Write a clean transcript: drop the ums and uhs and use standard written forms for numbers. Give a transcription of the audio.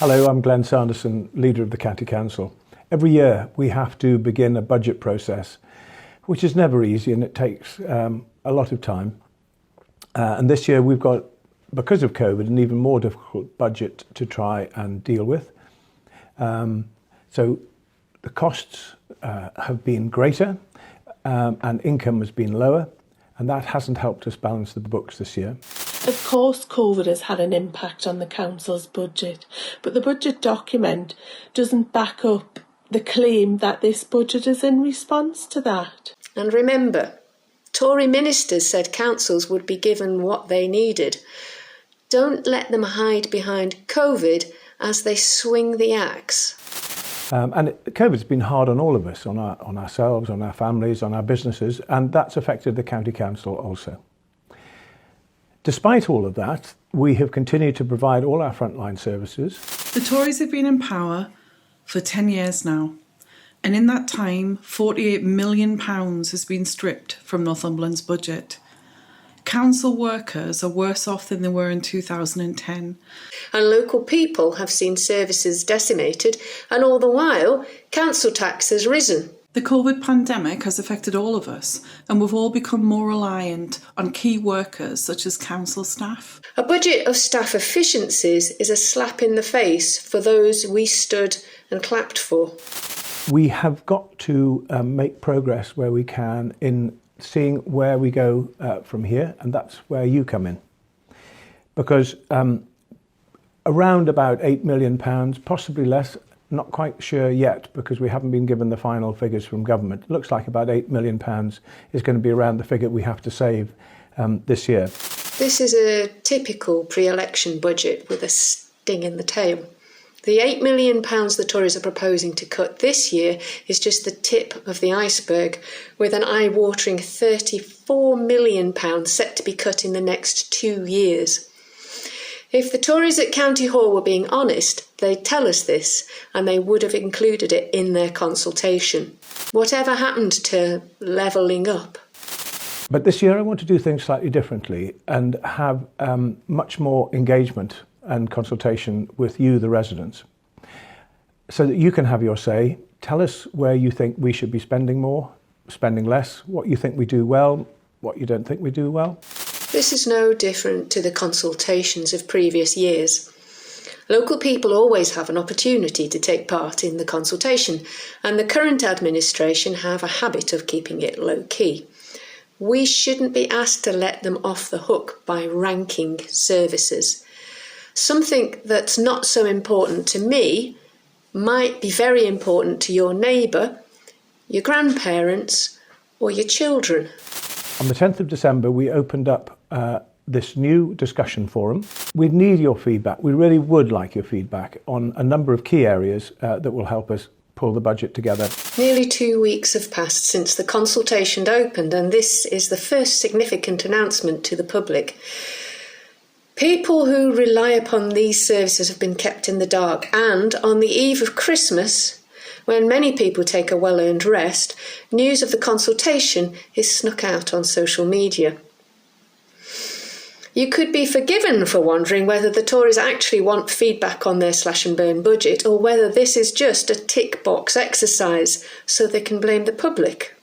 Hello, I'm Glen Sanderson, leader of the County Council. Every year we have to begin a budget process, which is never easy and it takes a lot of time. And this year we've got, because of COVID, an even more difficult budget to try and deal with. So the costs have been greater and income has been lower, and that hasn't helped us balance the books this year. Of course, COVID has had an impact on the council's budget, but the budget document doesn't back up the claim that this budget is in response to that. And remember, Tory ministers said councils would be given what they needed. Don't let them hide behind COVID as they swing the axe. And COVID's been hard on all of us, on ourselves, on our families, on our businesses, and that's affected the County Council also. Despite all of that, we have continued to provide all our frontline services. The Tories have been in power for 10 years now, and in that time, £48 million has been stripped from Northumberland's budget. Council workers are worse off than they were in 2010. And local people have seen services decimated, and all the while, council tax has risen. The COVID pandemic has affected all of us, and we've all become more reliant on key workers such as council staff. A budget of staff efficiencies is a slap in the face for those we stood and clapped for. We have got to make progress where we can in seeing where we go from here, and that's where you come in. Because around about £8 million, possibly less, not quite sure yet because we haven't been given the final figures from government. It looks like about £8 million is going to be around the figure we have to save this year. This is a typical pre-election budget with a sting in the tail. The £8 million the Tories are proposing to cut this year is just the tip of the iceberg, with an eye-watering £34 million set to be cut in the next 2 years. If the Tories at County Hall were being honest, they'd tell us this, and they would have included it in their consultation. Whatever happened to levelling up? But this year I want to do things slightly differently and have much more engagement and consultation with you, the residents, so that you can have your say. Tell us where you think we should be spending more, spending less, what you think we do well, what you don't think we do well. This is no different to the consultations of previous years. Local people always have an opportunity to take part in the consultation, and the current administration have a habit of keeping it low-key. We shouldn't be asked to let them off the hook by ranking services. Something that's not so important to me might be very important to your neighbour, your grandparents, or your children. On the 10th of December, we opened up this new discussion forum. We need your feedback. We really would like your feedback on a number of key areas that will help us pull the budget together. Nearly 2 weeks have passed since the consultation opened, and this is the first significant announcement to the public. People who rely upon these services have been kept in the dark, and on the eve of Christmas, when many people take a well-earned rest, news of the consultation is snuck out on social media. You could be forgiven for wondering whether the Tories actually want feedback on their slash-and-burn budget, or whether this is just a tick-box exercise so they can blame the public.